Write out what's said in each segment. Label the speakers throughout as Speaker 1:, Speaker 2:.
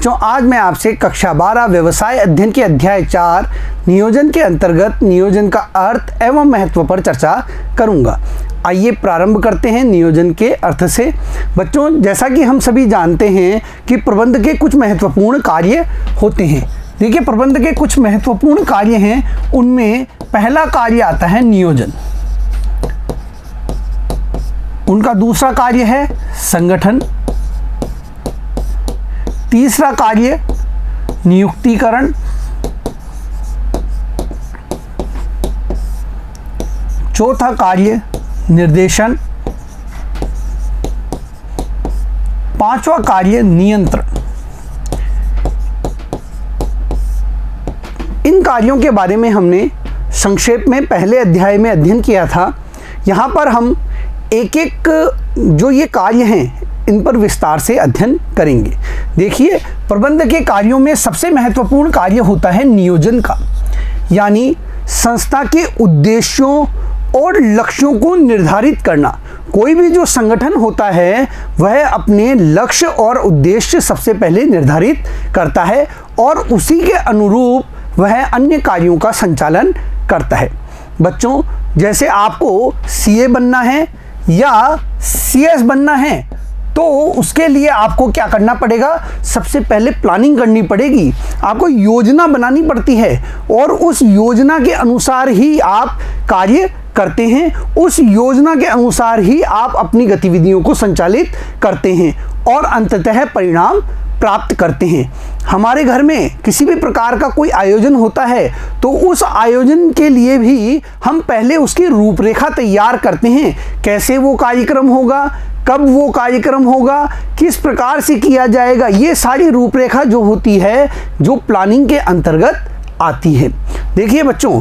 Speaker 1: तो आज मैं आपसे कक्षा 12 व्यवसाय अध्ययन के अध्याय 4 नियोजन के अंतर्गत नियोजन का अर्थ एवं महत्व पर चर्चा करूंगा। आइए प्रारंभ करते हैं नियोजन के अर्थ से। बच्चों, जैसा कि हम सभी जानते हैं कि प्रबंध के कुछ महत्वपूर्ण कार्य होते हैं। देखिए, प्रबंध के कुछ महत्वपूर्ण कार्य हैं, उनमें पहला कार्य आता है नियोजन। उनका दूसरा कार्य है संगठन। तीसरा कार्य नियुक्तिकरण। चौथा कार्य निर्देशन। पांचवा कार्य नियंत्रण। इन कार्यों के बारे में हमने संक्षेप में पहले अध्याय में अध्ययन किया था। यहाँ पर हम एक एक जो ये कार्य हैं इन पर विस्तार से अध्ययन करेंगे। देखिए, प्रबंध के कार्यों में सबसे महत्वपूर्ण कार्य होता है नियोजन का, यानी संस्था के उद्देश्यों और लक्ष्यों को निर्धारित करना। कोई भी जो संगठन होता है वह अपने लक्ष्य और उद्देश्य सबसे पहले निर्धारित करता है और उसी के अनुरूप वह अन्य कार्यों का संचालन करता है। बच्चों, जैसे आपको सीए बनना है या सीएस बनना है तो उसके लिए आपको क्या करना पड़ेगा? सबसे पहले प्लानिंग करनी पड़ेगी, आपको योजना बनानी पड़ती है और उस योजना के अनुसार ही आप कार्य करते हैं। उस योजना के अनुसार ही आप अपनी गतिविधियों को संचालित करते हैं और अंततः परिणाम प्राप्त करते हैं। हमारे घर में किसी भी प्रकार का कोई आयोजन होता है तो उस आयोजन के लिए भी हम पहले उसकी रूपरेखा तैयार करते हैं। कैसे वो कार्यक्रम होगा, कब वो कार्यक्रम होगा, किस प्रकार से किया जाएगा, ये सारी रूपरेखा जो होती है जो प्लानिंग के अंतर्गत आती है। देखिए बच्चों,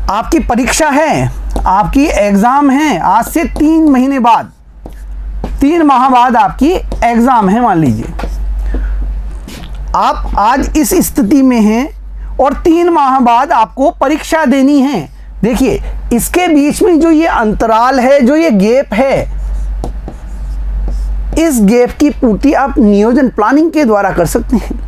Speaker 1: आपकी परीक्षा है, आपकी एग्ज़ाम है, आज से 3 महीने बाद, 3 माह बाद आपकी एग्ज़ाम है। मान लीजिए आप आज इस स्थिति में हैं और 3 माह बाद आपको परीक्षा देनी है। देखिए, इसके बीच में जो ये अंतराल है, जो ये गैप है, इस गैप की पूर्ति आप नियोजन प्लानिंग के द्वारा कर सकते हैं।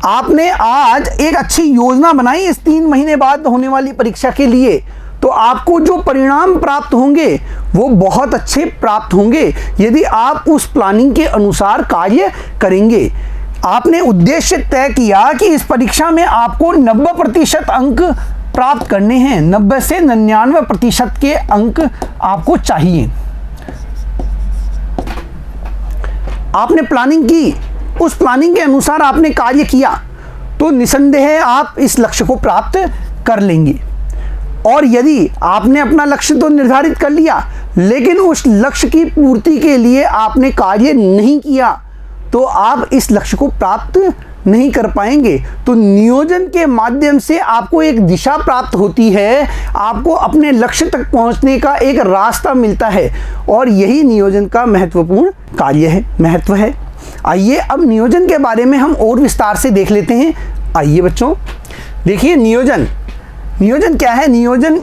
Speaker 1: आपने आज एक अच्छी योजना बनाई इस 3 महीने बाद होने वाली परीक्षा के लिए, तो आपको जो परिणाम प्राप्त होंगे वो बहुत अच्छे प्राप्त होंगे यदि आप उस प्लानिंग के अनुसार कार्य करेंगे। आपने उद्देश्य तय किया कि इस परीक्षा में आपको 90% अंक प्राप्त करने हैं, 90 से 99% के अंक आपको चाहिए। आपने प्लानिंग की, उस प्लानिंग के अनुसार आपने कार्य किया तो निसंदेह आप इस लक्ष्य को प्राप्त कर लेंगे। और यदि आपने अपना लक्ष्य तो निर्धारित कर लिया लेकिन उस लक्ष्य की पूर्ति के लिए आपने कार्य नहीं किया तो आप इस लक्ष्य को प्राप्त नहीं कर पाएंगे। तो नियोजन के माध्यम से आपको एक दिशा प्राप्त होती है, आपको अपने लक्ष्य तक पहुंचने का एक रास्ता मिलता है और यही नियोजन का महत्वपूर्ण कार्य है, महत्व है। आइए अब नियोजन के बारे में हम और विस्तार से देख लेते हैं। आइए बच्चों, देखिए नियोजन क्या है? नियोजन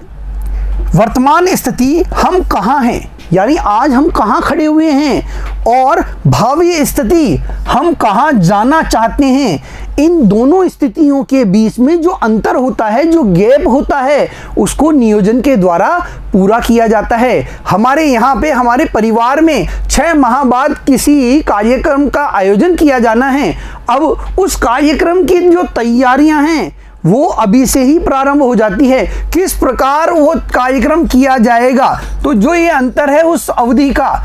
Speaker 1: वर्तमान स्थिति, हम कहाँ हैं, यानी आज हम कहाँ खड़े हुए हैं, और भावी स्थिति, हम कहाँ जाना चाहते हैं, इन दोनों स्थितियों के बीच में जो अंतर होता है, जो गैप होता है, उसको नियोजन के द्वारा पूरा किया जाता है। हमारे यहाँ पे हमारे परिवार में 6 माह बाद किसी कार्यक्रम का आयोजन किया जाना है। अब उस कार्यक्रम की जो तैयारियां हैं वो अभी से ही प्रारंभ हो जाती है। किस प्रकार वो कार्यक्रम किया जाएगा, तो जो ये अंतर है उस अवधि का,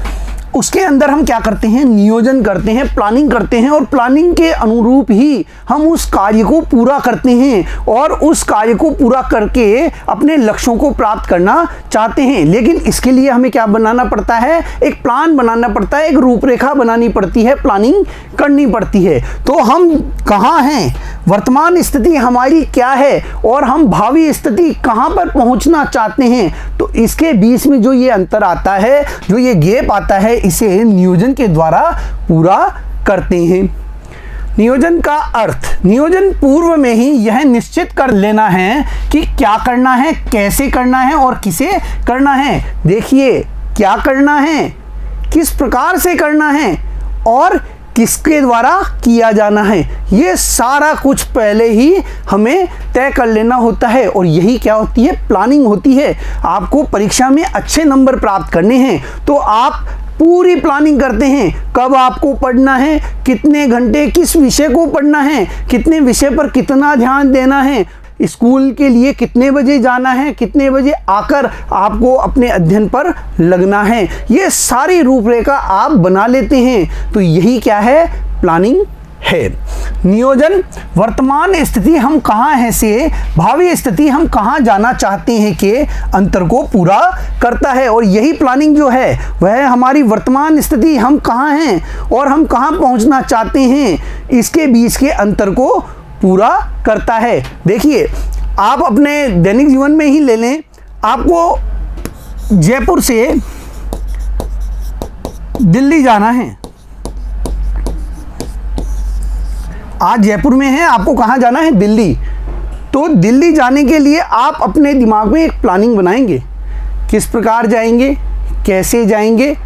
Speaker 1: उसके अंदर हम क्या करते हैं? नियोजन करते हैं, प्लानिंग करते हैं और प्लानिंग के अनुरूप ही हम उस कार्य को पूरा करते हैं और उस कार्य को पूरा करके अपने लक्ष्यों को प्राप्त करना चाहते हैं। लेकिन इसके लिए हमें क्या बनाना पड़ता है? एक प्लान बनाना पड़ता है, एक रूपरेखा बनानी पड़ती है, प्लानिंग करनी पड़ती है। तो हम कहाँ हैं, वर्तमान स्थिति हमारी क्या है और हम भावी स्थिति कहाँ पर पहुँचना चाहते हैं, तो इसके बीच में जो ये अंतर आता है, जो ये गैप आता है, इसे नियोजन के द्वारा पूरा करते हैं। नियोजन का अर्थ, नियोजन पूर्व में ही यह निश्चित कर लेना है कि क्या करना है, कैसे करना है और किसे करना है। देखिए, क्या करना है, किस प्रकार से करना है और किसके द्वारा किया जाना है, ये सारा कुछ पहले ही हमें तय कर लेना होता है। और यही क्या होती है, प्लानिंग होती है। आपको परीक्षा में अच्छे नंबर प्राप्त करने हैं तो आप पूरी प्लानिंग करते हैं, कब आपको पढ़ना है, कितने घंटे किस विषय को पढ़ना है, कितने विषय पर कितना ध्यान देना है, स्कूल के लिए कितने बजे जाना है, कितने बजे आकर आपको अपने अध्ययन पर लगना है, ये सारी रूपरेखा आप बना लेते हैं। तो यही क्या है, प्लानिंग है। नियोजन वर्तमान स्थिति हम कहाँ हैं से भावी स्थिति हम कहाँ जाना चाहते हैं के अंतर को पूरा करता है। और यही प्लानिंग जो है वह हमारी वर्तमान स्थिति हम कहाँ हैं और हम कहाँ पहुँचना चाहते हैं इसके बीच के अंतर को पूरा करता है। देखिए, आप अपने दैनिक जीवन में ही ले लें, आपको जयपुर से दिल्ली जाना है। आज जयपुर में है, आपको कहाँ जाना है, दिल्ली। तो दिल्ली जाने के लिए आप अपने दिमाग में एक प्लानिंग बनाएंगे, किस प्रकार जाएंगे, कैसे जाएंगे,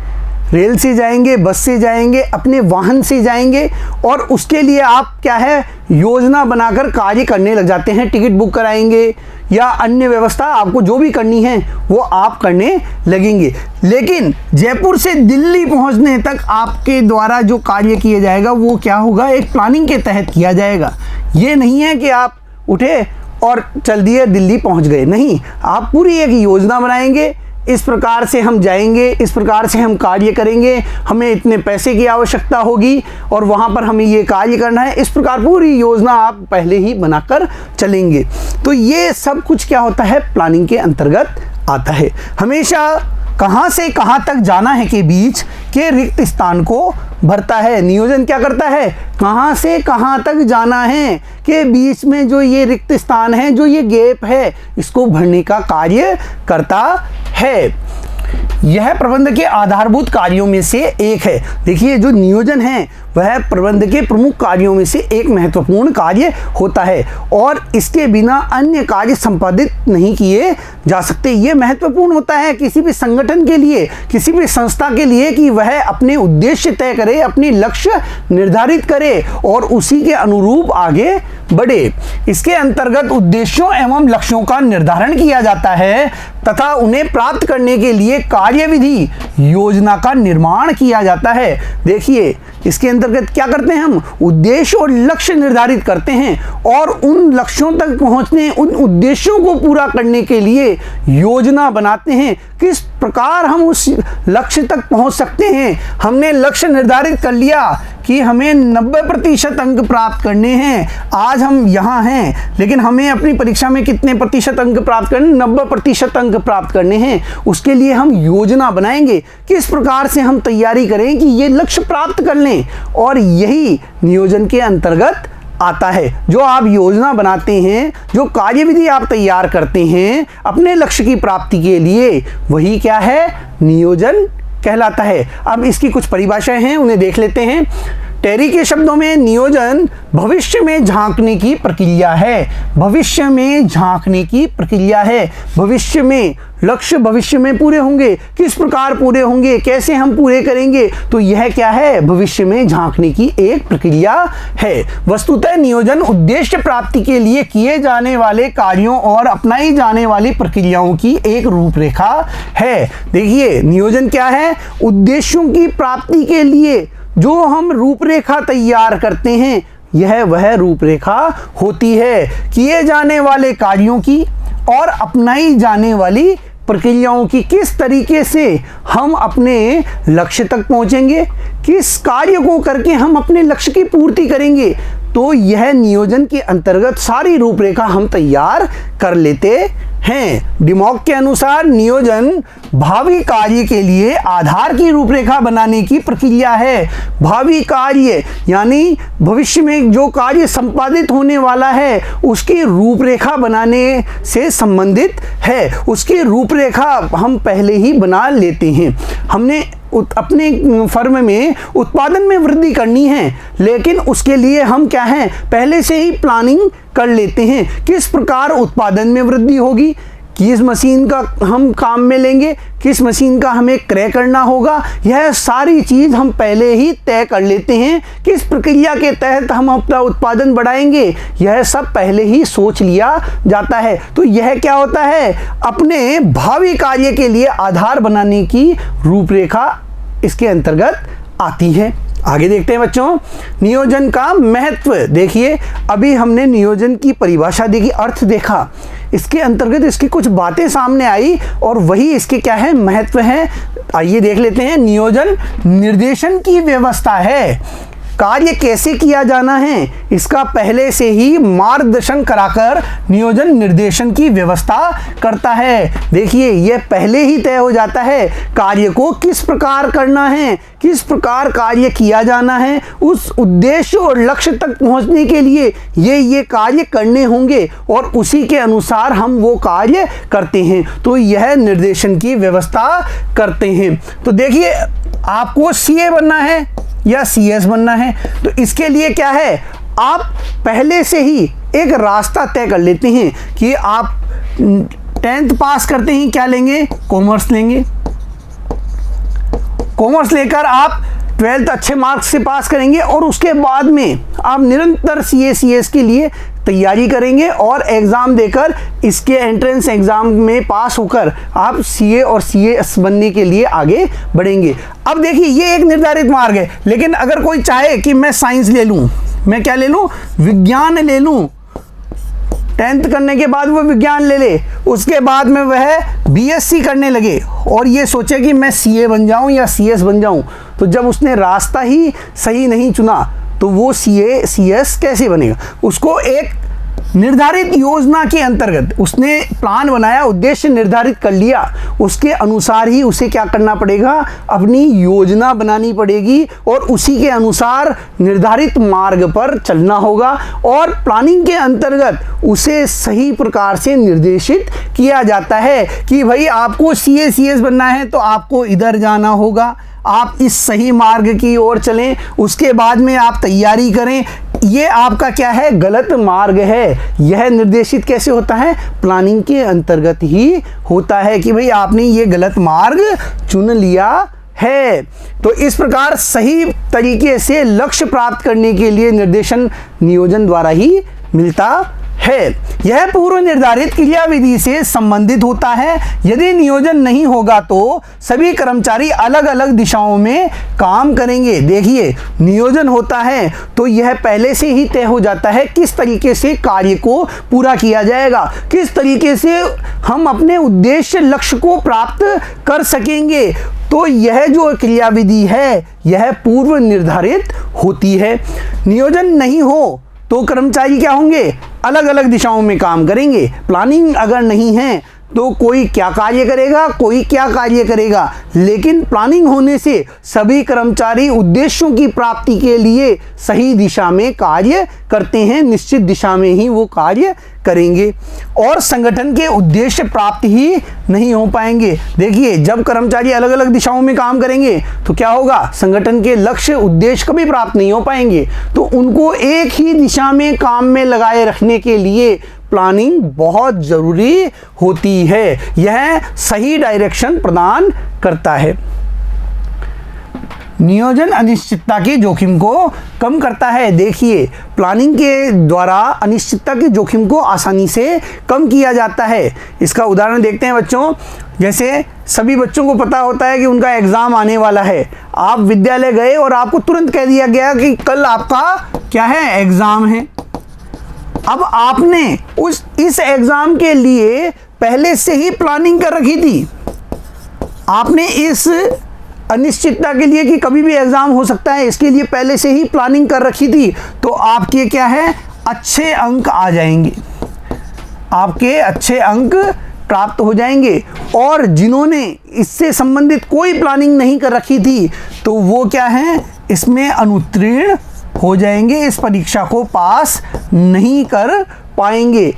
Speaker 1: रेल से जाएंगे, बस से जाएंगे, अपने वाहन से जाएंगे। और उसके लिए आप क्या है, योजना बनाकर कार्य करने लग जाते हैं, टिकट बुक कराएंगे या अन्य व्यवस्था आपको जो भी करनी है वो आप करने लगेंगे। लेकिन जयपुर से दिल्ली पहुंचने तक आपके द्वारा जो कार्य किया जाएगा वो क्या होगा, एक प्लानिंग के तहत किया जाएगा। ये नहीं है कि आप उठे और चल दिए दिल्ली पहुंच गए, नहीं, आप पूरी एक योजना बनाएंगे, इस प्रकार से हम जाएंगे, इस प्रकार से हम कार्य करेंगे, हमें इतने पैसे की आवश्यकता होगी और वहाँ पर हमें ये कार्य करना है। इस प्रकार पूरी योजना आप पहले ही बनाकर चलेंगे। तो ये सब कुछ क्या होता है, प्लानिंग के अंतर्गत आता है। हमेशा कहाँ से कहाँ तक जाना है के बीच के रिक्त स्थान को भरता है। नियोजन क्या करता है, कहाँ से कहाँ तक जाना है के बीच में जो ये रिक्त स्थान है, जो ये गैप है, इसको भरने का कार्य करता है। यह प्रबंध के आधारभूत कार्यों में से एक है। देखिए, जो नियोजन है वह प्रबंध के प्रमुख कार्यों में से एक महत्वपूर्ण कार्य होता है और इसके बिना अन्य कार्य संपादित नहीं किए जा सकते। ये महत्वपूर्ण होता है किसी भी संगठन के लिए, किसी भी संस्था के लिए कि वह अपने उद्देश्य तय करे, अपने लक्ष्य निर्धारित करे और उसी के अनुरूप आगे बढ़े। इसके अंतर्गत उद्देश्यों एवं लक्ष्यों का निर्धारण किया जाता है तथा उन्हें प्राप्त करने के लिए कार्यविधि योजना का निर्माण किया जाता है। देखिए, इसके अंतर्गत क्या करते हैं, हम उद्देश्य और लक्ष्य निर्धारित करते हैं और उन लक्ष्यों तक पहुंचने, उन उद्देश्यों को पूरा करने के लिए योजना बनाते हैं, किस प्रकार हम उस लक्ष्य तक पहुंच सकते हैं। हमने लक्ष्य निर्धारित कर लिया कि हमें 90% अंक प्राप्त करने हैं, आज हम यहाँ हैं, लेकिन हमें अपनी परीक्षा में कितने प्रतिशत अंक प्राप्त करने, 90% अंक प्राप्त करने हैं। उसके लिए हम योजना बनाएंगे, किस प्रकार से हम तैयारी करें कि ये लक्ष्य प्राप्त कर लें। और यही नियोजन के अंतर्गत आता है। जो आप योजना बनाते हैं, जो कार्यविधि आप तैयार करते हैं अपने लक्ष्य की प्राप्ति के लिए, वही क्या है, नियोजन कहलाता है। अब इसकी कुछ परिभाषाएं हैं, उन्हें देख लेते हैं। टेरी के शब्दों में नियोजन भविष्य में झांकने की प्रक्रिया है। भविष्य में झांकने की प्रक्रिया है। भविष्य में लक्ष्य भविष्य में पूरे होंगे, किस प्रकार पूरे होंगे, कैसे हम पूरे करेंगे, तो यह क्या है, भविष्य में झांकने की एक प्रक्रिया है। वस्तुतः नियोजन उद्देश्य प्राप्ति के लिए किए जाने वाले कार्यों और अपनाई जाने वाली प्रक्रियाओं की एक रूपरेखा है। देखिए, नियोजन क्या है, उद्देश्यों की प्राप्ति के लिए जो हम रूपरेखा तैयार करते हैं, यह वह रूपरेखा होती है। किए जाने वाले कार्यों की और अपनाई जाने वाली प्रक्रियाओं की, किस तरीके से हम अपने लक्ष्य तक पहुंचेंगे, किस कार्य को करके हम अपने लक्ष्य की पूर्ति करेंगे। तो यह नियोजन के अंतर्गत सारी रूपरेखा हम तैयार कर लेते हैं। डिमॉक के अनुसार नियोजन भावी कार्य के लिए आधार की रूपरेखा बनाने की प्रक्रिया है। भावी कार्य यानी भविष्य में जो कार्य संपादित होने वाला है उसकी रूपरेखा बनाने से संबंधित है। उसकी रूपरेखा हम पहले ही बना लेते हैं। हमने अपने फर्म में उत्पादन में वृद्धि करनी है, लेकिन उसके लिए हम क्या हैं, पहले से ही प्लानिंग कर लेते हैं, किस प्रकार उत्पादन में वृद्धि होगी, किस मशीन का हम काम में लेंगे, किस मशीन का हमें क्रय करना होगा, यह सारी चीज़ हम पहले ही तय कर लेते हैं। किस प्रक्रिया के तहत हम अपना उत्पादन बढ़ाएंगे, यह सब पहले ही सोच लिया जाता है। तो यह क्या होता है, अपने भावी कार्य के लिए आधार बनाने की रूपरेखा इसके अंतर्गत आती है। आगे देखते हैं बच्चों, नियोजन का महत्व। देखिए अभी हमने नियोजन की परिभाषा देखी, अर्थ देखा, इसके अंतर्गत इसकी कुछ बातें सामने आई और वही इसके क्या है, महत्व है। आइए देख लेते हैं। नियोजन निर्देशन की व्यवस्था है, कार्य कैसे किया जाना है इसका पहले से ही मार्गदर्शन कराकर नियोजन निर्देशन की व्यवस्था करता है। देखिए यह पहले ही तय हो जाता है कार्य को किस प्रकार करना है, किस प्रकार कार्य किया जाना है, उस उद्देश्य और लक्ष्य तक पहुंचने के लिए ये कार्य करने होंगे और उसी के अनुसार हम वो कार्य करते हैं। तो यह निर्देशन की व्यवस्था करते हैं। तो देखिए आपको सीए बनना है या सीएस बनना है, तो इसके लिए क्या है, आप पहले से ही एक रास्ता तय कर लेते हैं कि आप 10th पास करते ही क्या लेंगे, कॉमर्स लेंगे। कॉमर्स लेकर आप 12th अच्छे मार्क्स से पास करेंगे और उसके बाद में आप निरंतर सीए सीएस के लिए तैयारी करेंगे और एग्ज़ाम देकर इसके एंट्रेंस एग्ज़ाम में पास होकर आप सीए और सीएस बनने के लिए आगे बढ़ेंगे। अब देखिए ये एक निर्धारित मार्ग है, लेकिन अगर कोई चाहे कि मैं साइंस ले लूँ, मैं क्या ले लूँ, विज्ञान ले लूँ, 10th करने के बाद वो विज्ञान ले ले, उसके बाद में वह बीएससी करने लगे और ये सोचे कि मैं सीए बन जाऊं या सीएस बन जाऊं, तो जब उसने रास्ता ही सही नहीं चुना तो वो सीए सीएस कैसे बनेगा। उसको एक निर्धारित योजना के अंतर्गत उसने प्लान बनाया, उद्देश्य निर्धारित कर लिया, उसके अनुसार ही उसे क्या करना पड़ेगा, अपनी योजना बनानी पड़ेगी और उसी के अनुसार निर्धारित मार्ग पर चलना होगा और प्लानिंग के अंतर्गत उसे सही प्रकार से निर्देशित किया जाता है कि भाई आपको सीए सीएस बनना है तो आपको इधर जाना होगा, आप इस सही मार्ग की ओर चलें, उसके बाद में आप तैयारी करें। ये आपका क्या है, गलत मार्ग है। यह निर्देशित कैसे होता है, प्लानिंग के अंतर्गत ही होता है कि भाई आपने ये गलत मार्ग चुन लिया है। तो इस प्रकार सही तरीके से लक्ष्य प्राप्त करने के लिए निर्देशन नियोजन द्वारा ही मिलता है। यह पूर्व निर्धारित क्रियाविधि से संबंधित होता है। यदि नियोजन नहीं होगा तो सभी कर्मचारी अलग अलग दिशाओं में काम करेंगे। देखिए नियोजन होता है तो यह पहले से ही तय हो जाता है किस तरीके से कार्य को पूरा किया जाएगा, किस तरीके से हम अपने उद्देश्य लक्ष्य को प्राप्त कर सकेंगे। तो यह जो क्रियाविधि है यह पूर्व निर्धारित होती है। नियोजन नहीं हो तो कर्मचारी क्या होंगे, अलग अलग दिशाओं में काम करेंगे। प्लानिंग अगर नहीं है तो कोई क्या कार्य करेगा, कोई क्या कार्य करेगा। लेकिन प्लानिंग होने से सभी कर्मचारी उद्देश्यों की प्राप्ति के लिए सही दिशा में कार्य करते हैं, निश्चित दिशा में ही वो कार्य करेंगे और संगठन के उद्देश्य प्राप्त ही नहीं हो पाएंगे। देखिए जब कर्मचारी अलग अलग दिशाओं में काम करेंगे तो क्या होगा, संगठन के लक्ष्य उद्देश्य कभी प्राप्त नहीं हो पाएंगे। तो उनको एक ही दिशा में काम में लगाए रखने के लिए प्लानिंग बहुत ज़रूरी होती है। यह सही डायरेक्शन प्रदान करता है। नियोजन अनिश्चितता के जोखिम को कम करता है। देखिए प्लानिंग के द्वारा अनिश्चितता के जोखिम को आसानी से कम किया जाता है। इसका उदाहरण देखते हैं बच्चों। जैसे सभी बच्चों को पता होता है कि उनका एग्ज़ाम आने वाला है, आप विद्यालय गए और आपको तुरंत कह दिया गया कि कल आपका क्या है, एग्ज़ाम है। अब आपने इस एग्ज़ाम के लिए पहले से ही प्लानिंग कर रखी थी। आपने इस अनिश्चितता के लिए कि कभी भी एग्ज़ाम हो सकता है, इसके लिए पहले से ही प्लानिंग कर रखी थी, तो आपके क्या है, अच्छे अंक आ जाएंगे, आपके अच्छे अंक प्राप्त हो जाएंगे। और जिन्होंने इससे संबंधित कोई प्लानिंग नहीं कर रखी थी तो वो क्या है, इसमें अनुत्तीर्ण हो जाएंगे, इस परीक्षा को पास नहीं कर पाएंगे।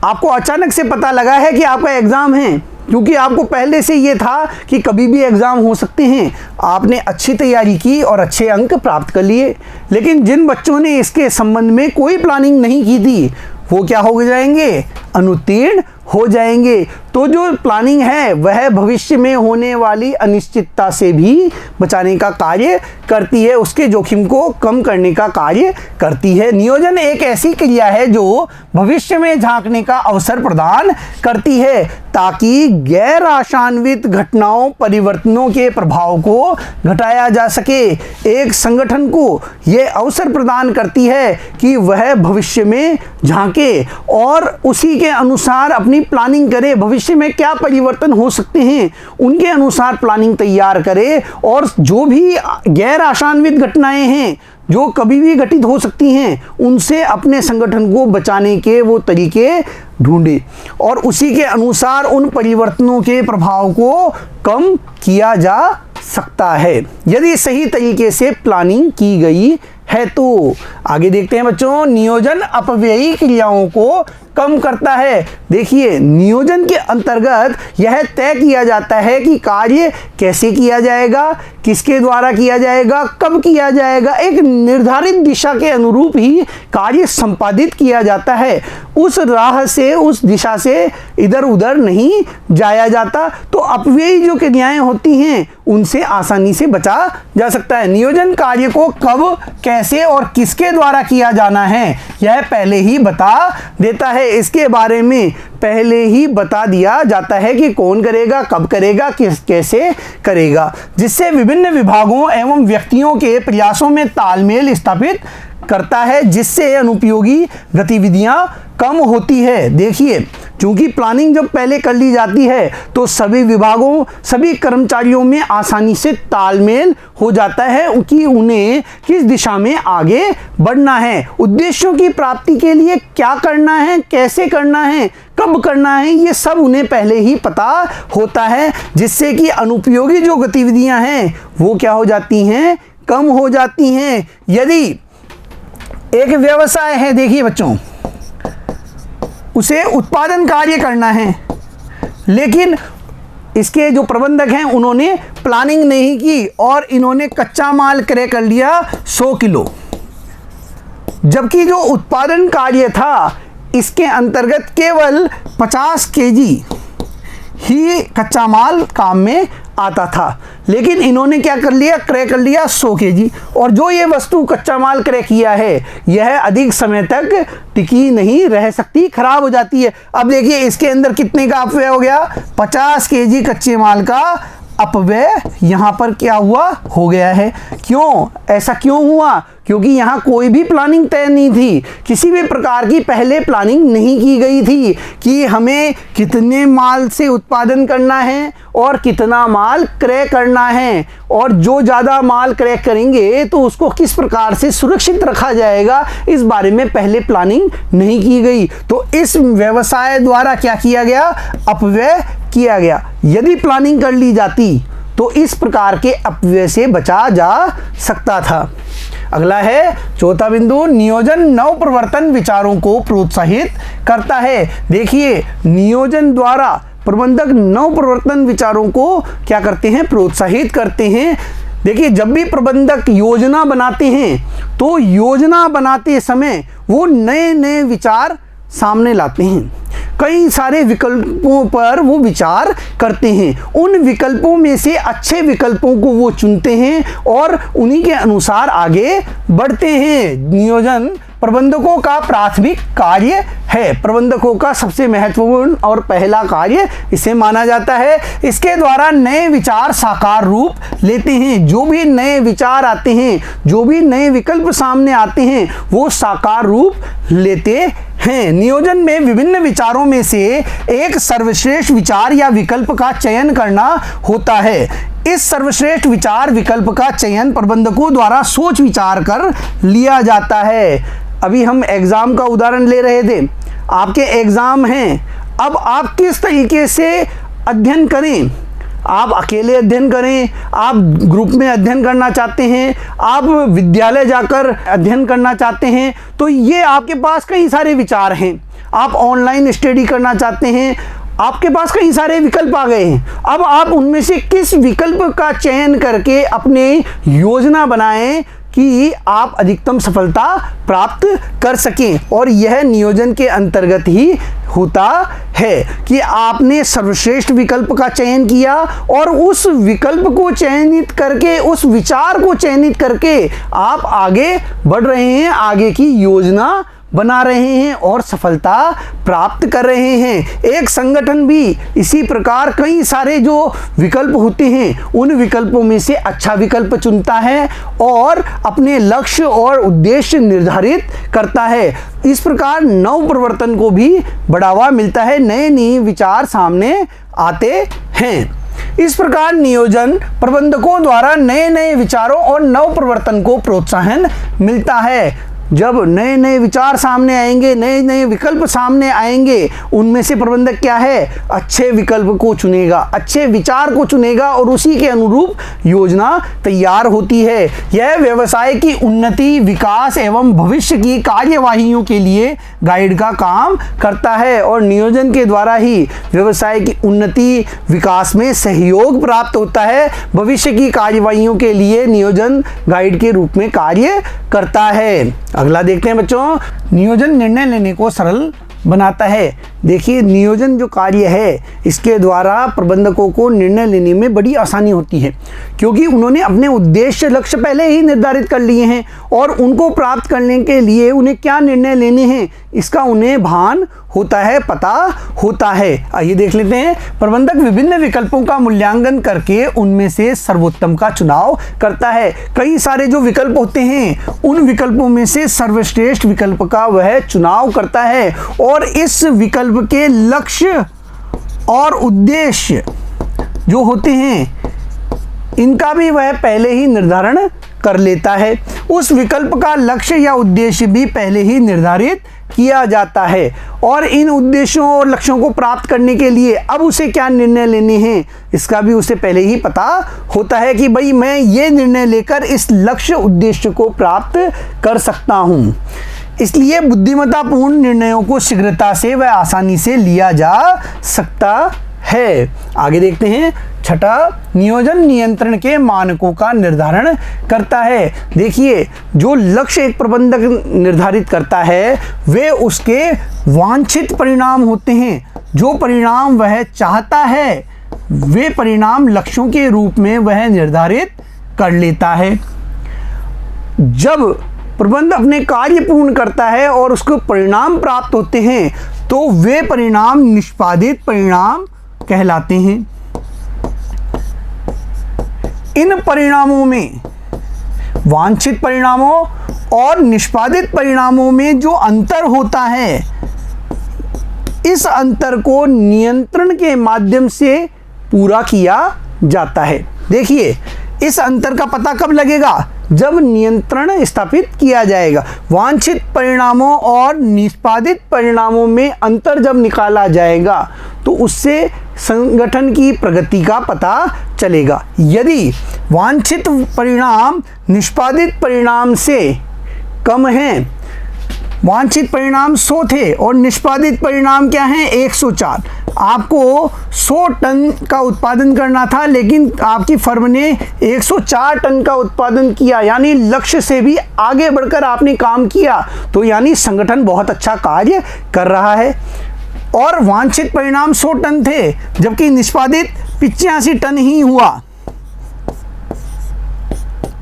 Speaker 1: आपको अचानक से पता लगा है कि आपका एग्ज़ाम है, क्योंकि आपको पहले से ये था कि कभी भी एग्ज़ाम हो सकते हैं। आपने अच्छी तैयारी की और अच्छे अंक प्राप्त कर लिए। लेकिन जिन बच्चों ने इसके संबंध में कोई प्लानिंग नहीं की थी वो क्या हो जाएंगे, अनुत्तीर्ण हो जाएंगे। तो जो प्लानिंग है वह भविष्य में होने वाली अनिश्चितता से भी बचाने का कार्य करती है, उसके जोखिम को कम करने का कार्य करती है। नियोजन एक ऐसी क्रिया है जो भविष्य में झांकने का अवसर प्रदान करती है ताकि गैर आशान्वित घटनाओं परिवर्तनों के प्रभाव को घटाया जा सके। एक संगठन को यह अवसर प्रदान करती है कि वह भविष्य में झांके और उसी के अनुसार अपनी प्लानिंग करे। भविष्य में क्या परिवर्तन हो सकते हैं उनके अनुसार प्लानिंग तैयार करे और जो भी गैर आशान्वित घटनाएं हैं जो कभी भी घटित हो सकती हैं उनसे अपने संगठन को बचाने के वो तरीके ढूंढे और उसी के अनुसार उन परिवर्तनों के प्रभाव को कम किया जा सकता है यदि सही तरीके से प्लानिंग की गई है। तो आगे देखते हैं बच्चों, नियोजन अपव्ययी क्रियाओं को कम करता है। देखिए, नियोजन के अंतर्गत यह तय किया जाता है कि कार्य कैसे किया जाएगा, किसके द्वारा किया जाएगा, कब किया जाएगा। एक निर्धारित दिशा के अनुरूप ही कार्य संपादित किया जाता है। उस राह से, उस दिशा से इधर उधर नहीं जाया जाता। तो अपव्ययी जो क्रियाएं होती हैं उनसे आसानी से बचा जा सकता है। नियोजन कार्य को कब, कैसे और किसके द्वारा किया जाना है यह पहले ही बता देता है। इसके बारे में पहले ही बता दिया जाता है कि कौन करेगा, कब करेगा, कैसे करेगा, जिससे विभिन्न विभागों एवं व्यक्तियों के प्रयासों में तालमेल स्थापित करता है, जिससे अनुपयोगी गतिविधियां कम होती है। देखिए, चूंकि प्लानिंग जब पहले कर ली जाती है तो सभी विभागों, सभी कर्मचारियों में आसानी से तालमेल हो जाता है कि उन्हें किस दिशा में आगे बढ़ना है, उद्देश्यों की प्राप्ति के लिए क्या करना है, कैसे करना है, कब करना है, ये सब उन्हें पहले ही पता होता है, जिससे कि अनुपयोगी जो गतिविधियां हैं वो क्या हो जाती हैं, कम हो जाती हैं। यदि एक व्यवसाय है, देखिए बच्चों, उसे उत्पादन कार्य करना है लेकिन इसके जो प्रबंधक हैं उन्होंने प्लानिंग नहीं की और इन्होंने कच्चा माल क्रय कर लिया 100 किलो, जबकि जो उत्पादन कार्य था इसके अंतर्गत केवल 50 केजी ही कच्चा माल काम में आता था। लेकिन इन्होंने क्या कर लिया, क्रय कर लिया 100 केजी, और जो ये वस्तु कच्चा माल क्रय किया है यह अधिक समय तक टिकी नहीं रह सकती, खराब हो जाती है। अब देखिए इसके अंदर कितने का अपव्यय हो गया, 50 केजी कच्चे माल का अपव्यय यहां पर क्या हुआ, हो गया है। क्यों, ऐसा क्यों हुआ? क्योंकि यहां कोई भी प्लानिंग तय नहीं थी, किसी भी प्रकार की पहले प्लानिंग नहीं की गई थी कि हमें कितने माल से उत्पादन करना है और कितना माल क्रय करना है, और जो ज़्यादा माल क्रय करेंगे तो उसको किस प्रकार से सुरक्षित रखा जाएगा, इस बारे में पहले प्लानिंग नहीं की गई। तो इस व्यवसाय द्वारा क्या किया गया, अपव्यय किया गया। यदि प्लानिंग कर ली जाती तो इस प्रकार के अपव्यय से बचा जा सकता था। अगला है चौथा बिंदु, नियोजन नव प्रवर्तन विचारों को प्रोत्साहित करता है। देखिए, नियोजन द्वारा प्रबंधक नव प्रवर्तन विचारों को क्या करते हैं, प्रोत्साहित करते हैं। देखिए, जब भी प्रबंधक योजना बनाते हैं तो योजना बनाते समय वो नए नए विचार सामने लाते हैं, कई सारे विकल्पों पर वो विचार करते हैं, उन विकल्पों में से अच्छे विकल्पों को वो चुनते हैं और उन्हीं के अनुसार आगे बढ़ते हैं। नियोजन प्रबंधकों का प्राथमिक कार्य है, प्रबंधकों का सबसे महत्वपूर्ण और पहला कार्य इसे माना जाता है। इसके द्वारा नए विचार साकार रूप लेते हैं, जो भी नए विचार आते हैं, जो भी नए विकल्प सामने आते हैं वो साकार रूप लेते हैं। नियोजन में विभिन्न विचारों में से एक सर्वश्रेष्ठ विचार या विकल्प का चयन करना होता है। इस सर्वश्रेष्ठ विचार विकल्प का चयन प्रबंधकों द्वारा सोच विचार कर लिया जाता है। अभी हम एग्जाम का उदाहरण ले रहे थे, आपके एग्जाम हैं, अब आप किस तरीके से अध्ययन करें, आप अकेले अध्ययन करें, आप ग्रुप में अध्ययन करना चाहते हैं, आप विद्यालय जाकर अध्ययन करना चाहते हैं, तो ये आपके पास कई सारे विचार हैं। आप ऑनलाइन स्टडी करना चाहते हैं, आपके पास कई सारे विकल्प आ गए हैं। अब आप उनमें से किस विकल्प का चयन करके अपने योजना बनाएं कि आप अधिकतम सफलता प्राप्त कर सकें। और यह नियोजन के अंतर्गत ही होता है कि आपने सर्वश्रेष्ठ विकल्प का चयन किया और उस विकल्प को चयनित करके, उस विचार को चयनित करके आप आगे बढ़ रहे हैं, आगे की योजना बना रहे हैं और सफलता प्राप्त कर रहे हैं। एक संगठन भी इसी प्रकार कई सारे जो विकल्प होते हैं उन विकल्पों में से अच्छा विकल्प चुनता है और अपने लक्ष्य और उद्देश्य निर्धारित करता है। इस प्रकार नव प्रवर्तन को भी बढ़ावा मिलता है, नए नए विचार सामने आते हैं। इस प्रकार नियोजन प्रबंधकों द्वारा नए नए विचारों और नव प्रवर्तन को प्रोत्साहन मिलता है। जब नए नए विचार सामने आएंगे, नए नए विकल्प सामने आएंगे, उनमें से प्रबंधक क्या है, अच्छे विकल्प को चुनेगा, अच्छे विचार को चुनेगा और उसी के अनुरूप योजना तैयार होती है। यह व्यवसाय की उन्नति, विकास एवं भविष्य की कार्यवाहियों के लिए गाइड का काम करता है और नियोजन के द्वारा ही व्यवसाय की उन्नति, विकास में सहयोग प्राप्त होता है। भविष्य की कार्यवाहियों के लिए नियोजन गाइड के रूप में कार्य करता है। अगला देखते हैं बच्चों, नियोजन निर्णय लेने को सरल बनाता है। देखिए, नियोजन जो कार्य है इसके द्वारा प्रबंधकों को निर्णय लेने में बड़ी आसानी होती है, क्योंकि उन्होंने अपने उद्देश्य लक्ष्य पहले ही निर्धारित कर लिए हैं और उनको प्राप्त करने के लिए उन्हें क्या निर्णय लेने हैं इसका उन्हें भान होता है, पता होता है। आइए देख लेते हैं। प्रबंधक विभिन्न विकल्पों का मूल्यांकन करके उनमें से सर्वोत्तम का चुनाव करता है। कई सारे जो विकल्प होते हैं उन विकल्पों में से सर्वश्रेष्ठ विकल्प का वह चुनाव करता है और इस विकल्प के लक्ष्य और उद्देश्य जो होते हैं इनका भी वह पहले ही निर्धारण कर लेता है। उस विकल्प का लक्ष्य या उद्देश्य भी पहले ही निर्धारित किया जाता है और इन उद्देश्यों और लक्ष्यों को प्राप्त करने के लिए अब उसे क्या निर्णय लेने हैं इसका भी उसे पहले ही पता होता है कि भाई मैं ये निर्णय लेकर इस लक्ष्य उद्देश्य को प्राप्त कर सकता हूँ। इसलिए बुद्धिमत्तापूर्ण निर्णयों को शीघ्रता से व आसानी से लिया जा सकता है। आगे देखते हैं। छठा, नियोजन नियंत्रण के मानकों का निर्धारण करता है। देखिए, जो लक्ष्य एक प्रबंधक निर्धारित करता है वे उसके वांछित परिणाम होते हैं। जो परिणाम वह चाहता है वे परिणाम लक्ष्यों के रूप में वह निर्धारित कर लेता है। जब प्रबंधक अपने कार्य पूर्ण करता है और उसको परिणाम प्राप्त होते हैं तो वे परिणाम निष्पादित परिणाम कहलाते हैं। इन परिणामों में, वांछित परिणामों और निष्पादित परिणामों में जो अंतर होता है, इस अंतर को नियंत्रण के माध्यम से पूरा किया जाता है। देखिए, इस अंतर का पता कब लगेगा, जब नियंत्रण स्थापित किया जाएगा। वांछित परिणामों और निष्पादित परिणामों में अंतर जब निकाला जाएगा तो उससे संगठन की प्रगति का पता चलेगा। यदि वांछित परिणाम निष्पादित परिणाम से कम हैं, वांछित परिणाम 100 थे और निष्पादित परिणाम क्या है 104, आपको 100 टन का उत्पादन करना था लेकिन आपकी फर्म ने 104 टन का उत्पादन किया, यानी लक्ष्य से भी आगे बढ़कर आपने काम किया, तो यानी संगठन बहुत अच्छा कार्य कर रहा है। और वांछित परिणाम 100 टन थे जबकि निष्पादित 85 टन ही हुआ,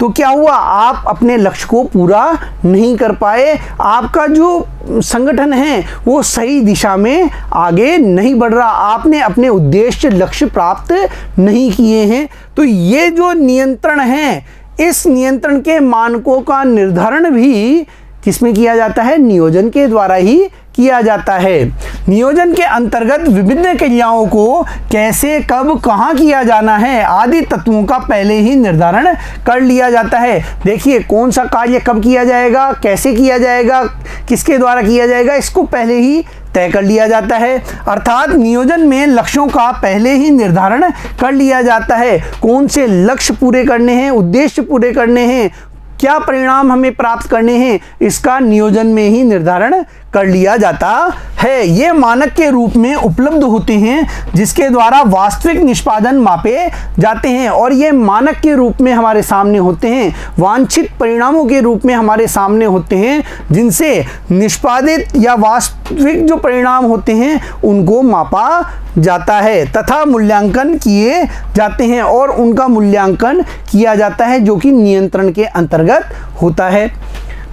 Speaker 1: तो क्या हुआ, आप अपने लक्ष्य को पूरा नहीं कर पाए। आपका जो संगठन है वो सही दिशा में आगे नहीं बढ़ रहा, आपने अपने उद्देश्य लक्ष्य प्राप्त नहीं किए हैं। तो ये जो नियंत्रण है, इस नियंत्रण के मानकों का निर्धारण भी किसमें किया जाता है, नियोजन के द्वारा ही किया जाता है। नियोजन के अंतर्गत विभिन्न क्रियाओं को कैसे, कब, कहाँ किया जाना है आदि तत्वों का पहले ही निर्धारण कर लिया जाता है। देखिए, कौन सा कार्य कब किया जाएगा, कैसे किया जाएगा, किसके द्वारा किया जाएगा, इसको पहले ही तय कर लिया जाता है। अर्थात नियोजन में लक्ष्यों का पहले ही निर्धारण कर लिया जाता है। कौन से लक्ष्य पूरे करने हैं, उद्देश्य पूरे करने हैं, क्या परिणाम हमें प्राप्त करने हैं, इसका नियोजन में ही निर्धारण कर लिया जाता है। ये मानक के रूप में उपलब्ध होते हैं जिसके द्वारा वास्तविक निष्पादन मापे जाते हैं, और ये मानक के रूप में हमारे सामने होते हैं, वांछित परिणामों के रूप में हमारे सामने होते हैं, जिनसे निष्पादित या वास्तविक जो परिणाम होते हैं उनको मापा जाता है तथा मूल्यांकन किए जाते हैं, और उनका मूल्यांकन किया जाता है जो कि नियंत्रण के अंतर्गत होता है।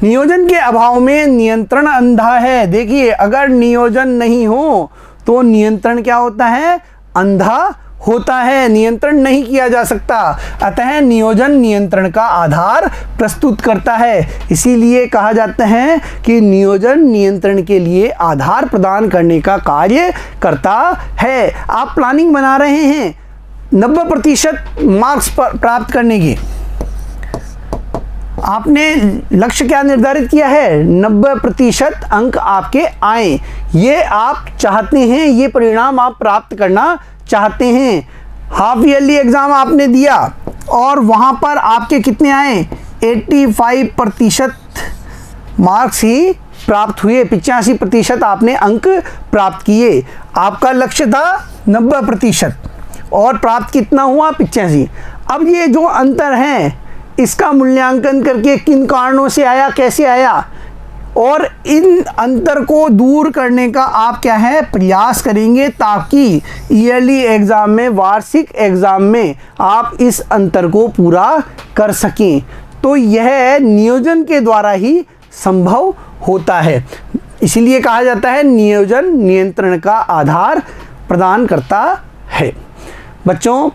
Speaker 1: नियोजन के अभाव में नियंत्रण अंधा है। देखिए, अगर नियोजन नहीं हो तो नियंत्रण क्या होता है? अंधा होता है, नियंत्रण नहीं किया जा सकता। अतः नियोजन नियंत्रण का आधार प्रस्तुत करता है। इसीलिए कहा जाता है कि नियोजन नियंत्रण के लिए आधार प्रदान करने का कार्य करता है। आप प्लानिंग बना रहे हैं 90% मार्क्स प्राप्त करने की, आपने लक्ष्य क्या निर्धारित किया है? 90% अंक आपके आए, ये आप चाहते हैं, ये परिणाम आप प्राप्त करना चाहते हैं। हाफ ईयरली एग्जाम आपने दिया और वहां पर आपके कितने आए? 85% मार्क्स ही प्राप्त हुए, 85% आपने अंक प्राप्त किए। आपका लक्ष्य था 90% और प्राप्त कितना हुआ? 85। अब ये जो अंतर है इसका मूल्यांकन करके किन कारणों से आया, कैसे आया, और इन अंतर को दूर करने का आप क्या है? प्रयास करेंगे, ताकि ईयरली एग्ज़ाम में, वार्षिक एग्ज़ाम में आप इस अंतर को पूरा कर सकें। तो यह नियोजन के द्वारा ही संभव होता है। इसीलिए कहा जाता है नियोजन नियंत्रण का आधार प्रदान करता है। बच्चों,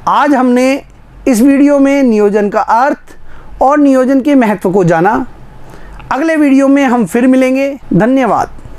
Speaker 1: आज हमने इस वीडियो में नियोजन का अर्थ और नियोजन के महत्व को जाना। अगले वीडियो में हम फिर मिलेंगे। धन्यवाद।